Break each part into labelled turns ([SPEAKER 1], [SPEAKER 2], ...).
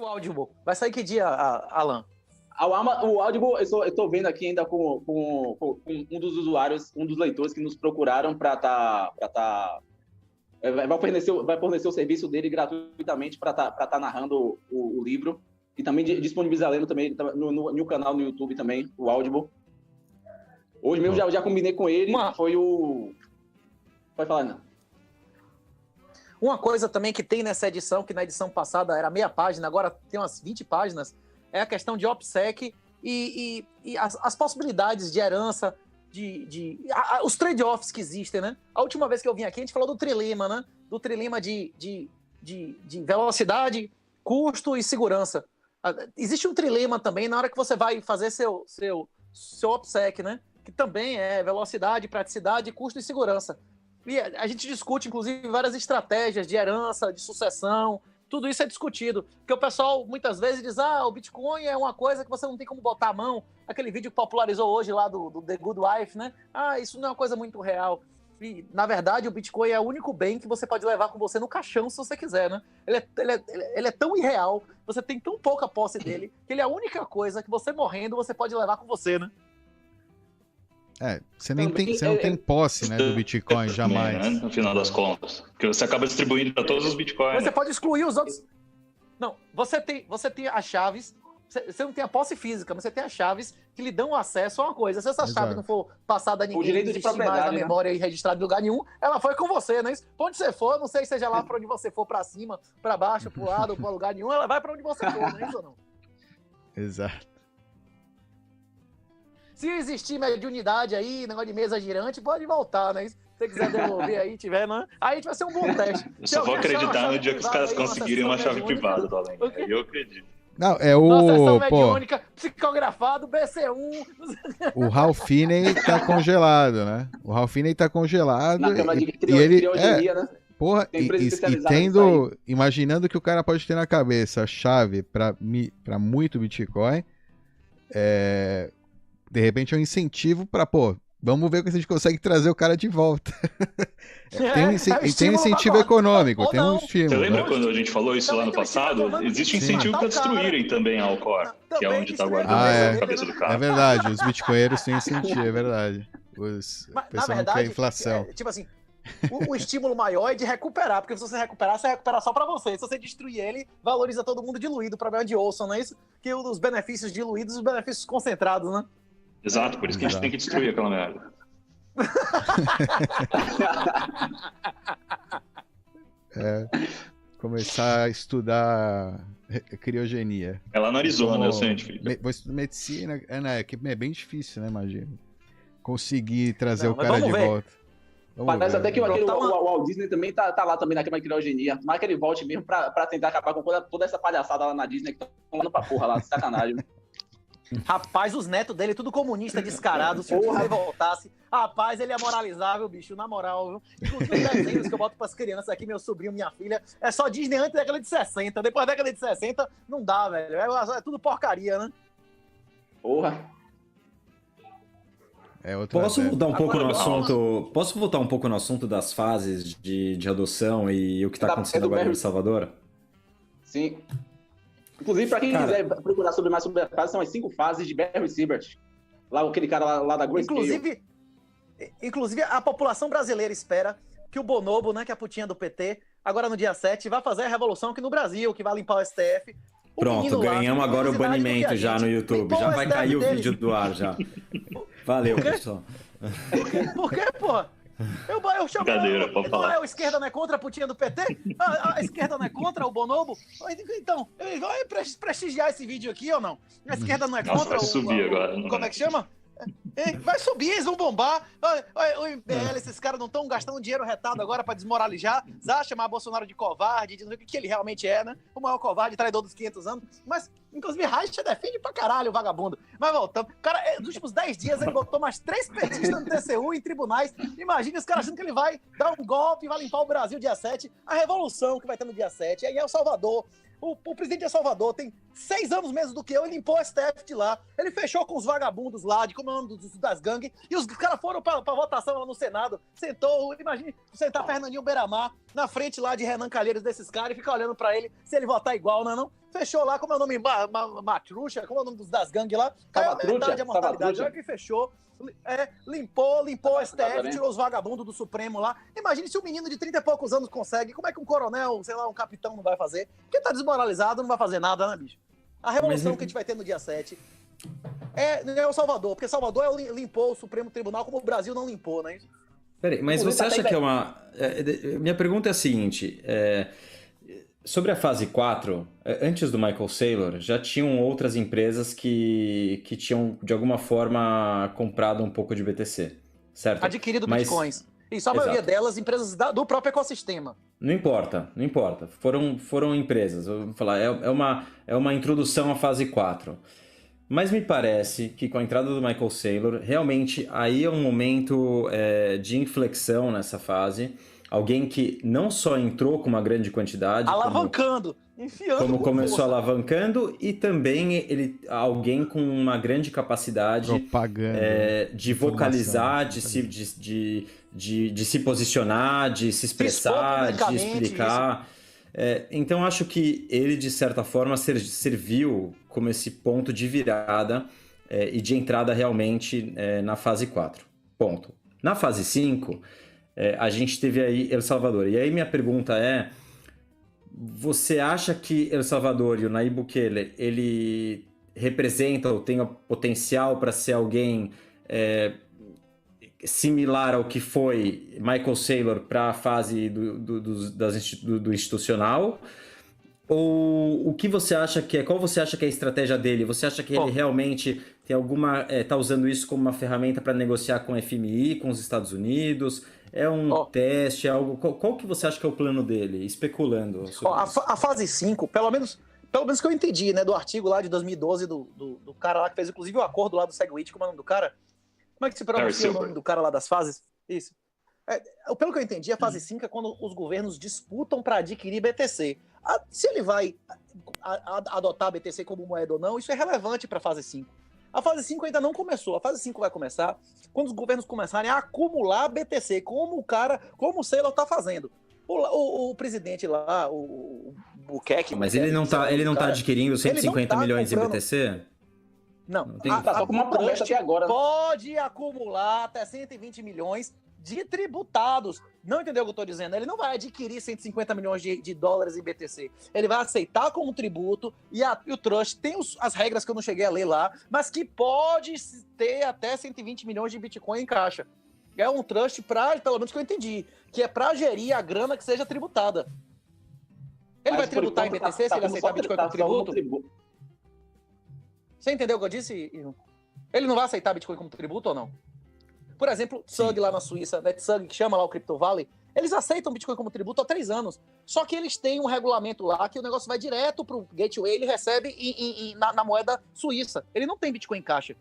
[SPEAKER 1] Audible? Vai sair que dia, Alan?
[SPEAKER 2] O Audible, eu tô vendo aqui ainda com um dos usuários, um dos leitores que nos procuraram para vai fornecer o serviço dele gratuitamente para tá narrando o livro e também disponibilizar lendo também no canal no YouTube também, o Audible. Hoje mesmo já combinei com ele, foi o... Pode falar, não.
[SPEAKER 1] Uma coisa também que tem nessa edição, que na edição passada era meia página, agora tem umas 20 páginas, é a questão de OPSEC e as possibilidades de herança, os trade-offs que existem, né? A última vez que eu vim aqui, a gente falou do trilema, né? Do trilema de velocidade, custo e segurança. Existe um trilema também na hora que você vai fazer seu OPSEC, né? Que também é velocidade, praticidade, custo e segurança. E a gente discute, inclusive, várias estratégias de herança, de sucessão. Tudo isso é discutido, porque o pessoal muitas vezes diz, o Bitcoin é uma coisa que você não tem como botar a mão. Aquele vídeo que popularizou hoje lá do The Good Wife, né? Isso não é uma coisa muito real. E, na verdade, o Bitcoin é o único bem que você pode levar com você no caixão, se você quiser, né? Ele é tão irreal, você tem tão pouca posse dele, que ele é a única coisa que você morrendo, você pode levar com você, né?
[SPEAKER 3] Você não tem posse, né, do Bitcoin, jamais.
[SPEAKER 4] Né, no final das contas. Porque você acaba distribuindo para todos os Bitcoins.
[SPEAKER 1] Você pode excluir os outros. Não, você tem as chaves, você não tem a posse física, mas você tem as chaves que lhe dão acesso a uma coisa. Se essa chave não for passada a ninguém, não existir mais na memória e registrada em lugar nenhum, ela foi com você, não é isso? Pra onde você for, não sei, seja lá pra onde você for, pra cima, pra baixo, pro lado, pra lugar nenhum, ela vai pra onde você for, não é isso ou não?
[SPEAKER 3] Exato.
[SPEAKER 1] Se existir mediunidade aí, negócio de mesa girante, pode voltar, né? Se você quiser devolver aí, tiver, né? Aí vai ser um bom teste.
[SPEAKER 4] Eu só vou acreditar no dia que os caras conseguirem uma chave privada do Além. Aí eu acredito.
[SPEAKER 3] Não, é o...
[SPEAKER 1] Sessão mediúnica, psicografado, BC1...
[SPEAKER 3] O Ralph Finney tá congelado, né? O Ralph Finney tá congelado.
[SPEAKER 2] Na cama de
[SPEAKER 3] criogenia,
[SPEAKER 2] né?
[SPEAKER 3] Porra, e tendo... Imaginando que o cara pode ter na cabeça a chave pra muito Bitcoin, de repente é um incentivo pra, vamos ver se a gente consegue trazer o cara de volta. Tem um incentivo econômico, tem um estímulo.
[SPEAKER 4] Você lembra quando a gente falou isso lá no passado? Existe incentivo para destruírem também a Alcor, que é onde está guardando a cabeça do cara.
[SPEAKER 3] É verdade, os bitcoinheiros têm incentivo, é verdade. Pensando que é inflação.
[SPEAKER 1] Tipo assim, o estímulo maior é de recuperar, porque se você recuperar só pra você. Se você destruir ele, valoriza todo mundo diluído. O problema de Olson, não é isso? Que os benefícios diluídos, os benefícios concentrados, né?
[SPEAKER 4] Exato, por isso que a gente tem que destruir aquela merda.
[SPEAKER 3] Começar a estudar criogenia.
[SPEAKER 4] É lá no Arizona, eu sei, Felipe.
[SPEAKER 3] Vou estudar medicina, é bem difícil, né, imagino. Conseguir trazer o cara de volta.
[SPEAKER 2] Parece até que o Walt Disney também tá lá também naquela criogenia. Mas que ele volte mesmo pra tentar acabar com toda essa palhaçada lá na Disney, que estão indo pra porra lá, sacanagem.
[SPEAKER 1] Rapaz, os netos dele, tudo comunista, descarado. Se o Disney voltasse, rapaz, ele é moralizável, bicho, na moral, viu? Inclusive os desenhos que eu boto pras crianças aqui, meu sobrinho, minha filha, é só Disney antes da década de 60. Depois da década de 60, não dá, velho. É tudo porcaria, né?
[SPEAKER 2] Porra.
[SPEAKER 5] Posso mudar um pouco no assunto? Posso voltar um pouco no assunto das fases de adoção e o que está acontecendo agora em El Salvador?
[SPEAKER 2] Sim. Inclusive, para quem quiser procurar mais sobre a fase, são as 5 fases de Barry Siebert. Lá, aquele cara lá da Grayscale.
[SPEAKER 1] Inclusive, a população brasileira espera que o Bonobo, né, que é a putinha do PT, agora no dia 7, vai fazer a revolução aqui no Brasil, que vai limpar o STF.
[SPEAKER 5] Pronto, ganhamos agora o banimento já no YouTube. Já vai cair o vídeo do ar, já. Valeu, pessoal.
[SPEAKER 1] Por quê, porra? Eu chamo. A esquerda não é contra a putinha do PT? A esquerda não é contra o Bonobo? Então, vai prestigiar esse vídeo aqui ou não? A esquerda não é contra
[SPEAKER 4] vai subir agora.
[SPEAKER 1] Como é que chama? Vai subir, eles vão bombar. O MBL, esses caras não estão gastando dinheiro retado agora pra desmoralizar, chamar Bolsonaro de covarde, dizendo o que ele realmente é, né? O maior covarde, traidor dos 500 anos. Mas, inclusive, Reicha defende pra caralho o vagabundo. Mas voltando, cara, nos últimos 10 dias ele botou mais 3 petistas no TCU em tribunais. Imagina os caras achando que ele vai dar um golpe e vai limpar o Brasil dia 7. A revolução que vai ter no dia 7. Aí é El Salvador. O presidente de El Salvador tem 6 anos menos do que eu, ele limpou o STF de lá. Ele fechou com os vagabundos lá, de como é o nome das gangues, e os caras foram pra votação lá no Senado. Sentou, imagine sentar Fernandinho Beiramar na frente lá de Renan Calheiros desses caras e ficar olhando pra ele se ele votar igual, não? Fechou lá, como é o nome? Matrucha, como é o nome das gangues lá? Caiu metade a mortalidade. Olha que fechou. Limpou o STF, tirou os vagabundos do Supremo lá. Imagine se um menino de 30 e poucos anos consegue. Como é que um coronel, sei lá, um capitão não vai fazer? Porque tá desmoralizado, não vai fazer nada, né, bicho? A revolução que a gente vai ter no dia 7 é o Salvador, porque Salvador limpou o Supremo Tribunal como o Brasil não limpou, né?
[SPEAKER 5] Peraí, mas você acha que é uma... Minha pergunta é a seguinte, sobre a fase 4, antes do Michael Saylor, já tinham outras empresas que tinham, de alguma forma, comprado um pouco de BTC, certo?
[SPEAKER 1] Adquirido bitcoins. E só a maioria delas, empresas do próprio ecossistema.
[SPEAKER 5] Não importa. Foram empresas. Eu vou falar, é uma introdução à fase 4. Mas me parece que com a entrada do Michael Saylor, realmente aí é um momento de inflexão nessa fase. Alguém que não só entrou com uma grande quantidade...
[SPEAKER 1] Alavancando, enfiando.
[SPEAKER 5] Como começou alavancando, e também alguém com uma grande capacidade de vocalizar, de se posicionar, de se expressar, de explicar. Então acho que ele, de certa forma, serviu como esse ponto de virada e de entrada realmente na fase 4. Ponto. Na fase 5... a gente teve aí El Salvador. E aí minha pergunta é, você acha que El Salvador e o Nayib Bukele, ele representa ou tem o potencial para ser alguém similar ao que foi Michael Saylor para a fase do institucional? Ou qual você acha que é a estratégia dele? Você acha que ele realmente tem tá usando isso como uma ferramenta para negociar com o FMI, com os Estados Unidos? É um teste, é algo... Qual que você acha que é o plano dele? Especulando.
[SPEAKER 1] A fase 5, pelo menos que eu entendi, né, do artigo lá de 2012 do cara lá que fez inclusive o acordo lá do Segwit, como é o nome do cara? Como é que se pronuncia o nome do cara lá das fases? Isso. Pelo que eu entendi, a fase 5 é quando os governos disputam para adquirir BTC. Se ele vai adotar a BTC como moeda ou não, isso é relevante para a fase 5. A fase 5 ainda não começou. A fase 5 vai começar quando os governos começarem a acumular BTC, como o Saylor está fazendo. O presidente lá, o Bukele...
[SPEAKER 5] Mas ele não tá adquirindo 150 milhões comprando... de BTC?
[SPEAKER 1] Não.
[SPEAKER 2] Tá só com uma promessa até agora.
[SPEAKER 1] Pode acumular até 120 milhões de tributados. Não entendeu o que eu estou dizendo? Ele não vai adquirir 150 milhões de dólares em BTC. Ele vai aceitar como tributo e o trust tem as regras que eu não cheguei a ler lá, mas que pode ter até 120 milhões de Bitcoin em caixa. É um trust pelo menos que eu entendi, que é para gerir a grana que seja tributada. Ele vai tributar em BTC se ele aceitar Bitcoin como tributo? Você entendeu o que eu disse, Irmão? Ele não vai aceitar Bitcoin como tributo ou não? Por exemplo, Tsug lá na Suíça, né, Tsug, que chama lá o Crypto Valley, eles aceitam Bitcoin como tributo há 3 anos. Só que eles têm um regulamento lá que o negócio vai direto pro gateway, ele recebe na moeda suíça. Ele não tem Bitcoin em caixa.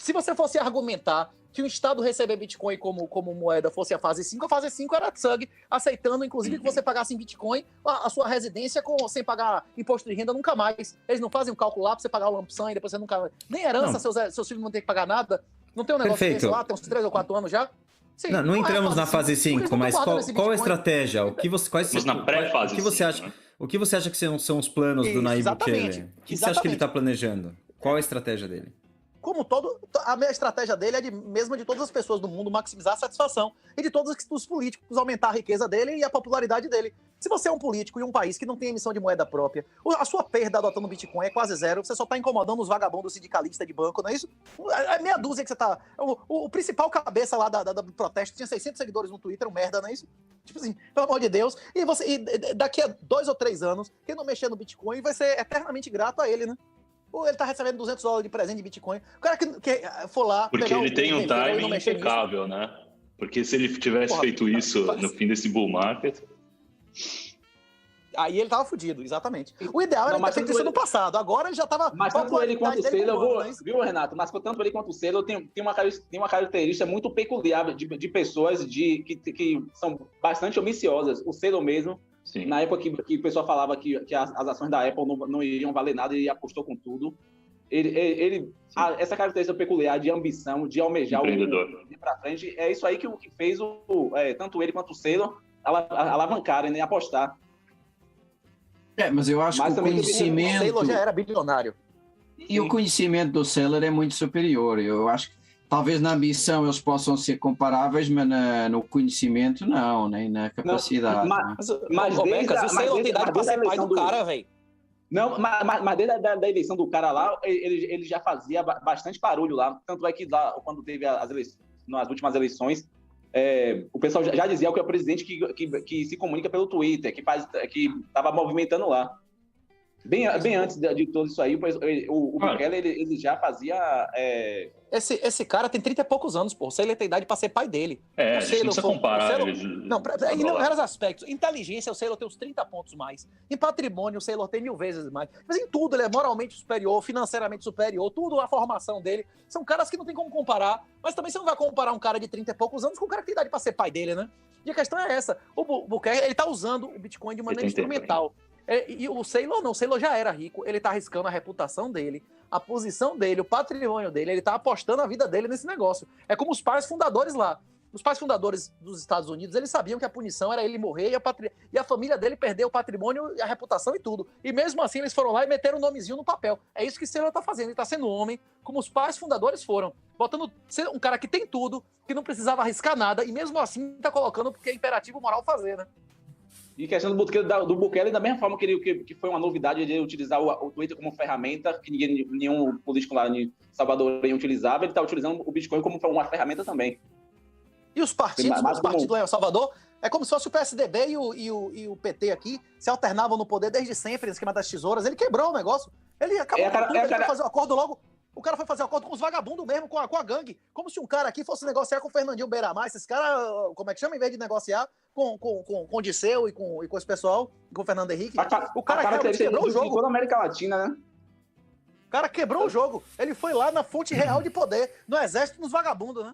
[SPEAKER 1] Se você fosse argumentar que o Estado receber Bitcoin como moeda fosse a fase 5 era Tsug aceitando, inclusive, que você pagasse em Bitcoin a sua residência sem pagar imposto de renda nunca mais. Eles não fazem um cálculo lá pra você pagar o lump sum e depois você nunca... Nem herança, seus filhos não tem que pagar nada. Não tem um negócio desse lá, tem uns 3 ou 4 anos já? Sim,
[SPEAKER 5] não entramos na fase 5, mas qual a estratégia?
[SPEAKER 4] Mas na pré-fase 5,
[SPEAKER 5] o que você acha que são os planos do Nayib Bukele? O que você acha que ele está planejando? Qual a estratégia dele?
[SPEAKER 1] Como a minha estratégia dele é mesma de todas as pessoas do mundo, maximizar a satisfação, e de todos os políticos, aumentar a riqueza dele e a popularidade dele. Se você é um político em um país que não tem emissão de moeda própria, a sua perda adotando Bitcoin é quase zero, você só está incomodando os vagabundos sindicalistas de banco, não é isso? É meia dúzia que você tá... O principal cabeça lá do protesto tinha 600 seguidores no Twitter, um merda, não é isso? Tipo assim, pelo amor de Deus. E daqui a 2 ou 3 anos, quem não mexer no Bitcoin vai ser eternamente grato a ele, né? Ou ele tá recebendo $200 de presente de Bitcoin. O cara que for lá...
[SPEAKER 4] Porque ele tem um timing impecável, né? Porque se ele tivesse feito isso no fim desse bull market...
[SPEAKER 1] Aí ele tava fudido, exatamente. O ideal era ter feito isso no passado. Agora ele já tava...
[SPEAKER 2] Mas tanto ele quanto o Saylor, viu, Renato? Mas tanto ele quanto o Saylor tem uma característica muito peculiar de pessoas que são bastante ambiciosas. O Saylor mesmo, Na época que o pessoal falava que as ações da Apple não iriam valer nada, ele apostou com tudo. Essa característica peculiar de ambição, de almejar o ir para frente, é isso aí que fez tanto ele quanto o Saylor alavancarem, né, apostar.
[SPEAKER 6] Mas eu acho que o conhecimento...
[SPEAKER 1] O Saylor já era bilionário.
[SPEAKER 6] E o conhecimento do Saylor é muito superior. Eu acho que talvez na ambição eles possam ser comparáveis, mas no conhecimento não, nem na capacidade.
[SPEAKER 1] Mas o Saylor tem idade para ser pai do cara, velho.
[SPEAKER 2] Não, mas desde a eleição do cara lá, ele já fazia bastante barulho lá. Tanto é que lá, quando teve nas últimas eleições, o pessoal já dizia que é o presidente que se comunica pelo Twitter, que estava movimentando lá. Bem antes de tudo isso aí, o Bukele, ele já fazia...
[SPEAKER 1] Esse cara tem 30 e poucos anos, pô. O Saylor tem idade para ser pai dele.
[SPEAKER 4] A gente não precisa comparar.
[SPEAKER 1] Em vários aspectos. Inteligência, o Saylor tem uns 30 pontos mais. Em patrimônio, o Saylor tem 1000 vezes mais. Mas em tudo, ele é moralmente superior, financeiramente superior, tudo, a formação dele. São caras que não tem como comparar. Mas também você não vai comparar um cara de 30 e poucos anos com um cara que tem idade para ser pai dele, né? E a questão é essa. O Bukele, ele tá usando o Bitcoin de maneira instrumental. E o Saylor não, o Saylor já era rico, ele tá arriscando a reputação dele, a posição dele, o patrimônio dele, ele tá apostando a vida dele nesse negócio. É como os pais fundadores lá. Os pais fundadores dos Estados Unidos, eles sabiam que a punição era ele morrer e a família dele perder o patrimônio, a reputação e tudo. E mesmo assim eles foram lá e meteram o nomezinho no papel. É isso que o Saylor tá fazendo, ele tá sendo homem, como os pais fundadores foram. Botando um cara que tem tudo, que não precisava arriscar nada, e mesmo assim tá colocando porque é imperativo moral fazer, né?
[SPEAKER 2] E questão do Bukele, da mesma forma que foi uma novidade de utilizar o Twitter como ferramenta, que nenhum político lá em Salvador utilizava, ele está utilizando o Bitcoin como uma ferramenta também.
[SPEAKER 1] E os partidos lá em Salvador, é como se fosse o PSDB e o PT aqui, se alternavam no poder desde sempre, no esquema das tesouras. Ele quebrou o negócio. Ele acabou com tudo, ele foi fazer um acordo logo. O cara foi fazer um acordo com os vagabundos mesmo, com a gangue. Como se um cara aqui fosse negociar com o Fernandinho Beiramar. Esses caras, como é que chama? Em vez de negociar com o Disseu e com esse pessoal, com o Fernando Henrique. O cara realmente quebrou o jogo.
[SPEAKER 2] Toda a América Latina, né?
[SPEAKER 1] O cara quebrou o jogo. Ele foi lá na fonte real de poder, no exército dos vagabundos, né?